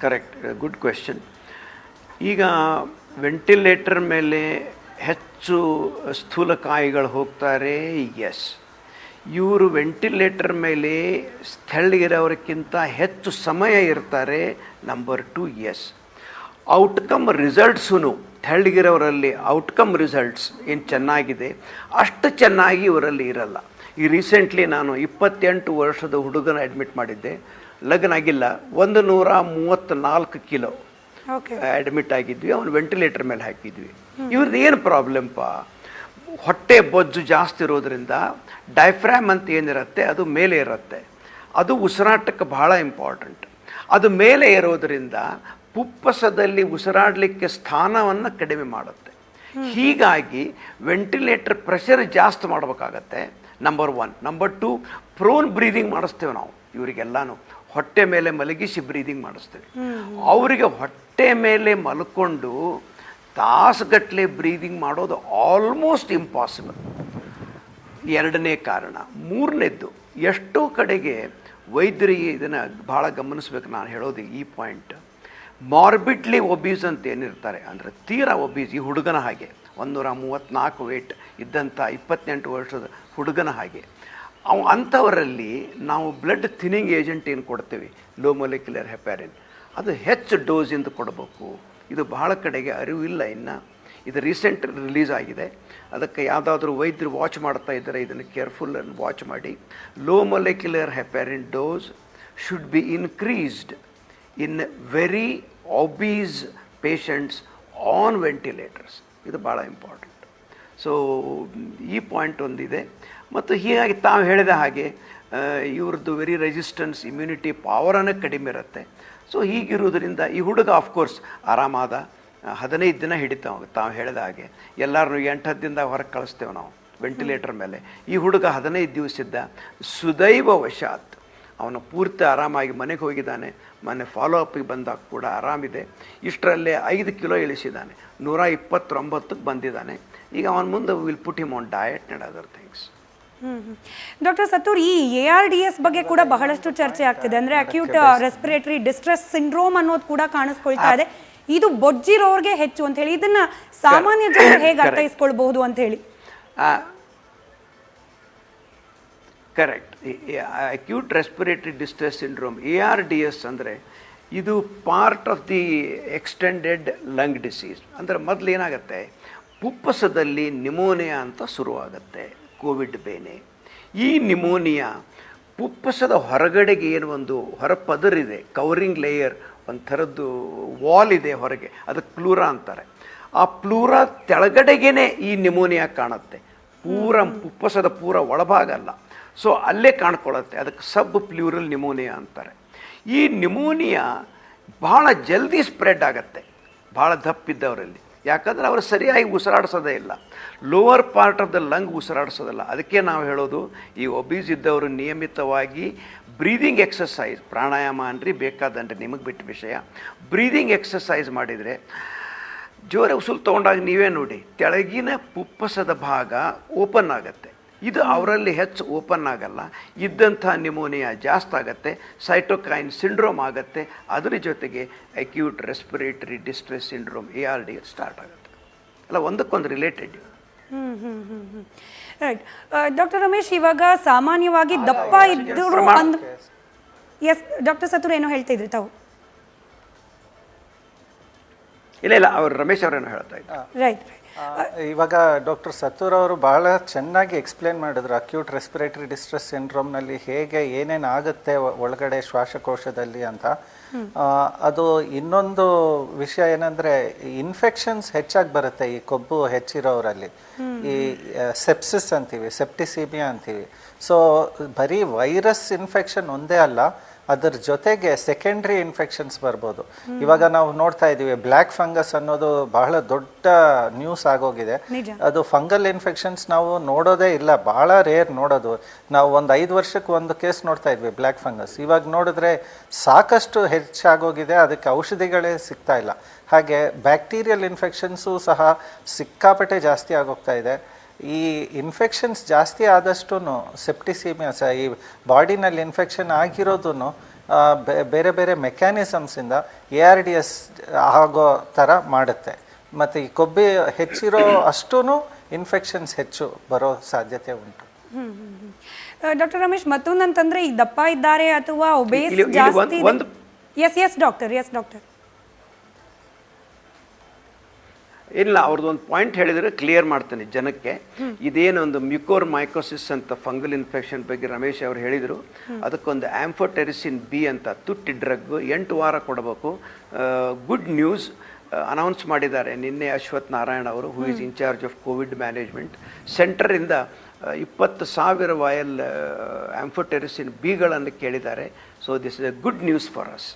Correct, good question. ಈಗ ವೆಂಟಿಲೇಟರ್ ಮೇಲೆ ಹೆಚ್ಚು ಸ್ಥೂಲಕಾಯಿಗಳು ಹೋಗ್ತಾರೆ, ಎಸ್. ಇವರು ವೆಂಟಿಲೇಟರ್ ಮೇಲೆ ಸ್ಥಳೀಯರವರಿಗಿಂತ ಹೆಚ್ಚು ಸಮಯ ಇರ್ತಾರೆ, ನಂಬರ್ 2, ಎಸ್. ಔಟ್ಕಮ್ ರಿಸಲ್ಟ್ಸೂ ತೆಳ್ಳಗಿರೋರಲ್ಲಿ ಔಟ್ಕಮ್ ರಿಸಲ್ಟ್ಸ್ ಏನು ಚೆನ್ನಾಗಿದೆ ಅಷ್ಟು ಚೆನ್ನಾಗಿ ಇವರಲ್ಲಿ ಇರಲ್ಲ. ಈ ರೀಸೆಂಟ್ಲಿ ನಾನು 28 ವರ್ಷದ ಹುಡುಗನ ಅಡ್ಮಿಟ್ ಮಾಡಿದ್ದೆ, ಲಗ್ನ ಆಗಿಲ್ಲ, 134 ಕಿಲೋ ಅಡ್ಮಿಟ್ ಆಗಿದ್ವಿ, ಅವನು ವೆಂಟಿಲೇಟರ್ ಮೇಲೆ ಹಾಕಿದ್ವಿ. ಇವ್ರದ್ದು ಏನು ಪ್ರಾಬ್ಲಮ್ಪ, ಹೊಟ್ಟೆ ಬೊಜ್ಜು ಜಾಸ್ತಿ ಇರೋದ್ರಿಂದ ಡೈಫ್ರಾಮ್ ಅಂತ ಏನಿರುತ್ತೆ ಅದು ಮೇಲೆ ಇರುತ್ತೆ, ಅದು ಉಸಿರಾಟಕ್ಕೆ ಬಹಳ ಇಂಪಾರ್ಟೆಂಟ್. ಅದು ಮೇಲೆ ಇರೋದರಿಂದ ಪುಪ್ಪಸದಲ್ಲಿ ಉಸಿರಾಡಲಿಕ್ಕೆ ಸ್ಥಾನವನ್ನು ಕಡಿಮೆ ಮಾಡುತ್ತೆ. ಹೀಗಾಗಿ ವೆಂಟಿಲೇಟರ್ ಪ್ರೆಷರ್ ಜಾಸ್ತಿ ಮಾಡಬೇಕಾಗತ್ತೆ, ನಂಬರ್ 1. ನಂಬರ್ 2, ಪ್ರೋನ್ ಬ್ರೀದಿಂಗ್ ಮಾಡಿಸ್ತೇವೆ ನಾವು ಇವರಿಗೆಲ್ಲಾನು, ಹೊಟ್ಟೆ ಮೇಲೆ ಮಲಗಿಸಿ ಬ್ರೀದಿಂಗ್ ಮಾಡಿಸ್ತೇವೆ. ಅವರಿಗೆ ಹೊಟ್ಟೆ ಮೇಲೆ ಮಲ್ಕೊಂಡು ತಾಸುಗಟ್ಟಲೆ ಬ್ರೀದಿಂಗ್ ಮಾಡೋದು ಆಲ್ಮೋಸ್ಟ್ ಇಂಪಾಸಿಬಲ್. 2ನೇ ಕಾರಣ. 3ನೇದ್ದು, ಎಷ್ಟೋ ಕಡೆಗೆ ವೈದ್ಯರಿಗೆ ಇದನ್ನು ಭಾಳ ಗಮನಿಸ್ಬೇಕು. ನಾನು ಹೇಳೋದು ಈ ಪಾಯಿಂಟ್, ಮಾರ್ಬಿಡ್ಲಿ ಒಬೀಸ್ ಅಂತ ಏನಿರ್ತಾರೆ, ಅಂದರೆ ತೀರಾ ಒಬೀಸ್, ಈ ಹುಡುಗನ ಹಾಗೆ 134 ವೇಟ್ ಇದ್ದಂಥ 28 ವರ್ಷದ ಹುಡುಗನ ಹಾಗೆ. ಅಂಥವರಲ್ಲಿ ನಾವು ಬ್ಲಡ್ ಥಿನ್ನಿಂಗ್ ಏಜೆಂಟ್ ಏನು ಕೊಡ್ತೇವೆ, ಲೋ ಮೊಲೆಕ್ಯುಲರ್ ಹೆಪಾರಿನ್, ಅದು ಹೆಚ್ಚು ಡೋಸಿಂದ ಕೊಡಬೇಕು. ಇದು ಬಹಳ ಕಡೆಗೆ ಅರಿವು ಇಲ್ಲ ಇನ್ನು. ಇದು ರೀಸೆಂಟ್ ರಿಲೀಸ್ ಆಗಿದೆ. ಅದಕ್ಕೆ ಯಾವುದಾದ್ರೂ ವೈದ್ಯರು ವಾಚ್ ಮಾಡ್ತಾ ಇದ್ದರೆ ಇದನ್ನು ಕೇರ್ಫುಲ್ ಆಗಿ ವಾಚ್ ಮಾಡಿ. Low molecular heparin dose should be increased in very obese patients on ventilators. ಇದು ಭಾಳ ಇಂಪಾರ್ಟೆಂಟ್. ಸೊ ಈ ಪಾಯಿಂಟ್ ಒಂದಿದೆ. ಮತ್ತು ಹೀಗಾಗಿ ತಾವು ಹೇಳಿದ ಹಾಗೆ ಇವ್ರದ್ದು ವೆರಿ ರೆಸಿಸ್ಟೆನ್ಸ್ ಇಮ್ಯುನಿಟಿ ಪವರನ್ನು ಕಡಿಮೆ ಇರುತ್ತೆ. ಸೊ ಹೀಗಿರುವುದರಿಂದ ಈ ಹುಡುಗ ಆಫ್ಕೋರ್ಸ್ ಆರಾಮಾದ 15 ದಿನ ಹಿಡಿತಾವೆ. ತಾವು ಹೇಳಿದ ಹಾಗೆ ಎಲ್ಲರೂ 8-10 ದಿನದಾಗ ಹೊರಗೆ ಕಳಿಸ್ತೇವೆ ನಾವು ವೆಂಟಿಲೇಟರ್ ಮೇಲೆ. ಈ ಹುಡುಗ 15 ದಿವಸದ ಸುದೈವ ವಶಾತ್ ಅವನು ಪೂರ್ತಿ ಆರಾಮಾಗಿ ಮನೆಗೆ ಹೋಗಿದ್ದಾನೆ. ಮೊನ್ನೆ ಫಾಲೋ ಅಪ್ಪಿಗೆ ಬಂದಾಗ ಕೂಡ ಆರಾಮಿದೆ. ಇಷ್ಟರಲ್ಲೇ 5 ಕಿಲೋ ಇಳಿಸಿದ್ದಾನೆ, 129ಕ್ಕೆ ಬಂದಿದ್ದಾನೆ. ಈಗ ಅವನ ಮುಂದೆ will put him on diet and other things. Doctor Sattur, ಈ ARDS ಬಗ್ಗೆ ಕೂಡ ಬಹಳಷ್ಟು ಚರ್ಚೆ ಆಗ್ತಿದೆ. ಅಂದರೆ ಅಕ್ಯೂಟ್ ರೆಸ್ಪಿರೇಟರಿ ಡಿಸ್ಟ್ರೆಸ್ ಸಿಂಡ್ರೋಮ್ ಅನ್ನೋದು ಕೂಡ ಕಾಣಿಸ್ಕೊಳ್ತಾ ಇದೆ. ಇದು ಬೊಜ್ಜಿರೋರ್ಗೆ ಹೆಚ್ಚು ಅಂತ ಹೇಳಿ, ಇದನ್ನ ಸಾಮಾನ್ಯ ಜನರು ಹೇಗೆ ಅರ್ಥೈಸ್ಕೊಳ್ಬಹುದು ಅಂತ ಹೇಳಿ. Correct. Acute respiratory distress syndrome ARDS ಅಂದರೆ ಇದು part of the extended lung disease. ಅಂದರೆ ಮೊದಲು ಏನಾಗುತ್ತೆ, ಪುಪ್ಪಸದಲ್ಲಿ ನಿಮೋನಿಯಾ ಅಂತ ಶುರುವಾಗುತ್ತೆ, ಕೋವಿಡ್ ಬೇನೆ. ಈ ನಿಮೋನಿಯಾ ಪುಪ್ಪಸದ ಹೊರಗಡೆಗೆ ಏನು ಒಂದು ಹೊರಪದರಿದೆ, ಕವರಿಂಗ್ ಲೇಯರ್, ಒಂದು ಥರದ್ದು ವಾಲ್ ಇದೆ ಹೊರಗೆ, ಅದಕ್ಕೆ ಪ್ಲೂರಾ ಅಂತಾರೆ. ಆ ಪ್ಲೂರಾ ತೆಳಗಡೆಗೇ ಈ ನಿಮೋನಿಯಾ ಕಾಣುತ್ತೆ, ಪೂರ ಪುಪ್ಪಸದ ಪೂರ ಒಳಭಾಗ ಅಲ್ಲ. ಸೊ ಅಲ್ಲೇ ಕಾಣ್ಕೊಳ್ಳುತ್ತೆ, ಅದಕ್ಕೆ ಸಬ್ ಪ್ಲೂರಲ್ ನಿಮೋನಿಯಾ ಅಂತಾರೆ. ಈ ನಿಮೋನಿಯಾ ಭಾಳ ಜಲ್ದಿ ಸ್ಪ್ರೆಡ್ ಆಗುತ್ತೆ ಭಾಳ ದಪ್ಪಿದ್ದವರಲ್ಲಿ. ಯಾಕಂದರೆ ಅವರು ಸರಿಯಾಗಿ ಉಸಿರಾಡಿಸೋದೇ ಇಲ್ಲ, lower part of the lung ಉಸಿರಾಡಿಸೋದಿಲ್ಲ. ಅದಕ್ಕೆ ನಾವು ಹೇಳೋದು, ಈ ಒಬೀಸ್ ಇದ್ದವರು ನಿಯಮಿತವಾಗಿ ಬ್ರೀದಿಂಗ್ ಎಕ್ಸಸೈಸ್, ಪ್ರಾಣಾಯಾಮ ಅನ್ರಿ ಬೇಕಾದನ್ರಿ ನಿಮಗೆ ಬಿಟ್ಟ ವಿಷಯ, ಬ್ರೀದಿಂಗ್ ಎಕ್ಸಸೈಸ್ ಮಾಡಿದರೆ ಜೋರ ಉಸಿರು ತೊಗೊಂಡಾಗ ನೀವೇ ನೋಡಿ ತೆಳಗಿನ ಪುಪ್ಪಸದ ಭಾಗ ಓಪನ್ ಆಗುತ್ತೆ. ಇದು ಅವರಲ್ಲಿ ಹೆಚ್ಚು ಓಪನ್ ಆಗಲ್ಲ, ಇದ್ದಂಥ ನಿಮೋನಿಯಾ ಜಾಸ್ತಿ ಆಗುತ್ತೆ, ಸೈಟೋಕೈನ್ ಸಿಂಡ್ರೋಮ್ ಆಗುತ್ತೆ. ಅದರ ಜೊತೆಗೆ acute respiratory distress syndrome ARDS start ಆಗುತ್ತೆ. ಅಲ್ಲ, ಒಂದಕ್ಕೊಂದು ರಿಲೇಟೆಡ್. ರೈಟ್. ಡಾಕ್ಟರ್ ರಮೇಶ್, ಇವಾಗ ಸಾಮಾನ್ಯವಾಗಿ ದಪ್ಪ ಇದ್ದರು ಎಸ್ ಡಾಕ್ಟರ್ ಸತ್ತೂರ್ ಏನೋ ಹೇಳ್ತಾ ಇದ್ರಿ ತಾವು? ಇಲ್ಲ, ಅವರು ರಮೇಶ್ ಅವರೇನೋ ಹೇಳ್ತಾ ಇದ್ದಾರೆ. ರೈಟ್. ಇವಾಗ ಡಾಕ್ಟರ್ ಸತ್ತೂರ್ ಅವರು ಬಹಳ ಚೆನ್ನಾಗಿ ಎಕ್ಸ್ಪ್ಲೇನ್ ಮಾಡಿದ್ರು ಅಕ್ಯೂಟ್ ರೆಸ್ಪಿರೇಟರಿ ಡಿಸ್ಟ್ರೆಸ್ ಸಿಂಡ್ರೋಮ್ನಲ್ಲಿ ಹೇಗೆ ಏನೇನು ಆಗುತ್ತೆ ಒಳಗಡೆ ಶ್ವಾಸಕೋಶದಲ್ಲಿ ಅಂತ. ಅದು ಇನ್ನೊಂದು ವಿಷಯ ಏನಂದರೆ, ಇನ್ಫೆಕ್ಷನ್ಸ್ ಹೆಚ್ಚಾಗಿ ಬರುತ್ತೆ ಈ ಕೊಬ್ಬು ಹೆಚ್ಚಿರೋರಲ್ಲಿ. ಈ ಸೆಪ್ಸಿಸ್ ಅಂತೀವಿ, ಸೆಪ್ಟಿಸಿಮಿಯಾ ಅಂತೀವಿ. ಸೊ ಬರೀ ವೈರಸ್ ಇನ್ಫೆಕ್ಷನ್ ಒಂದೇ ಅಲ್ಲ, ಅದರ ಜೊತೆಗೆ ಸೆಕೆಂಡ್ರಿ ಇನ್ಫೆಕ್ಷನ್ಸ್ ಬರ್ಬೋದು. ಇವಾಗ ನಾವು ನೋಡ್ತಾ ಇದ್ದೀವಿ, ಬ್ಲ್ಯಾಕ್ ಫಂಗಸ್ ಅನ್ನೋದು ಬಹಳ ದೊಡ್ಡ ನ್ಯೂಸ್ ಆಗೋಗಿದೆ. ಅದು ಫಂಗಲ್ ಇನ್ಫೆಕ್ಷನ್ಸ್ ನಾವು ನೋಡೋದೇ ಇಲ್ಲ, ಭಾಳ ರೇರ್ ನೋಡೋದು. ನಾವು ಒಂದು 5 ವರ್ಷಕ್ಕೆ ಒಂದು ಕೇಸ್ ನೋಡ್ತಾ ಇದ್ವಿ ಬ್ಲ್ಯಾಕ್ ಫಂಗಸ್. ಇವಾಗ ನೋಡಿದ್ರೆ ಸಾಕಷ್ಟು ಹೆಚ್ಚಾಗೋಗಿದೆ, ಅದಕ್ಕೆ ಔಷಧಿಗಳೇ ಸಿಗ್ತಾ ಇಲ್ಲ. ಹಾಗೆ ಬ್ಯಾಕ್ಟೀರಿಯಲ್ ಇನ್ಫೆಕ್ಷನ್ಸು ಸಹ ಸಿಕ್ಕಾಪಟ್ಟೆ ಜಾಸ್ತಿ ಆಗೋಗ್ತಾ ಇದೆ. ಈ ಇನ್ಫೆಕ್ಷನ್ಸ್ ಜಾಸ್ತಿ ಆದಷ್ಟು ಸೆಪ್ಟಿಸಿಮಿಯಾ ಈ ಬಾಡಿನಲ್ಲಿ ಇನ್ಫೆಕ್ಷನ್ ಆಗಿರೋದು ಬೇರೆ ಬೇರೆ ಮೆಕ್ಯಾನಿಸಮ್ಸಿಂದ ARDS ಆಗೋ ಥರ ಮಾಡುತ್ತೆ. ಮತ್ತು ಈ ಕೊಬ್ಬು ಹೆಚ್ಚಿರೋ ಅಷ್ಟೂ ಇನ್ಫೆಕ್ಷನ್ಸ್ ಹೆಚ್ಚು ಬರೋ ಸಾಧ್ಯತೆ ಉಂಟು. ಡಾಕ್ಟರ್ ರಮೇಶ್, ಮತ್ತೊಂದಂತಂದ್ರೆ ಈ ದಪ್ಪ ಇದ್ದಾರೆ ಅಥವಾ ಒಬೇಸ್ ಜಾಸ್ತಿ ಎಸ್ ಡಾಕ್ಟರ್ ಇಲ್ಲ, ಅವ್ರದ್ದು ಒಂದು ಪಾಯಿಂಟ್ ಹೇಳಿದರೆ ಕ್ಲಿಯರ್ ಮಾಡ್ತೇನೆ ಜನಕ್ಕೆ. ಇದೇನೊಂದು ಮ್ಯೂಕೋರ್ ಮೈಕೋಸಿಸ್ ಅಂತ ಫಂಗಲ್ ಇನ್ಫೆಕ್ಷನ್ ಬಗ್ಗೆ ರಮೇಶ್ ಅವರು ಹೇಳಿದರು. ಅದಕ್ಕೊಂದು ಆಂಫೋಟೆರಿಸಿನ್ B ಅಂತ ತುಟ್ಟಿ ಡ್ರಗ್ 8 ವಾರ ಕೊಡಬೇಕು. ಗುಡ್ ನ್ಯೂಸ್ ಅನೌನ್ಸ್ ಮಾಡಿದ್ದಾರೆ ನಿನ್ನೆ ಅಶ್ವಥ್ ನಾರಾಯಣ್ ಅವರು, who is in charge of covid management ಸೆಂಟರಿಂದ 20,000 ವಾಯಲ್ ಆಂಫೋಟೆರಿಸಿನ್ Bಗಳನ್ನು ಕೇಳಿದ್ದಾರೆ. So this is a good news for us.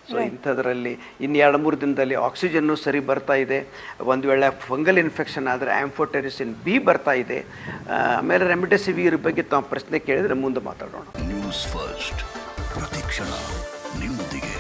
So ಇಂಥದ್ರಲ್ಲಿ ಇನ್ನು 2-3 ದಿನದಲ್ಲಿ ಆಕ್ಸಿಜನ್ನು ಸರಿ ಬರ್ತಾ ಇದೆ. ಒಂದು ವೇಳೆ ಫಂಗಲ್ ಇನ್ಫೆಕ್ಷನ್ ಆದರೆ ಆಂಫೋಟೆರಿಸಿನ್ B ಬರ್ತಾ ಇದೆ. ಆಮೇಲೆ ರೆಮಿಡೆಸಿವಿರ್ ಬಗ್ಗೆ ತಾವು ಪ್ರಶ್ನೆ ಕೇಳಿದರೆ ಮುಂದೆ ಮಾತಾಡೋಣ. ನ್ಯೂಸ್ ಫಸ್ಟ್, ಪ್ರತಿಕ್ಷಣ ನಿಮ್ಮೊಂದಿಗೆ.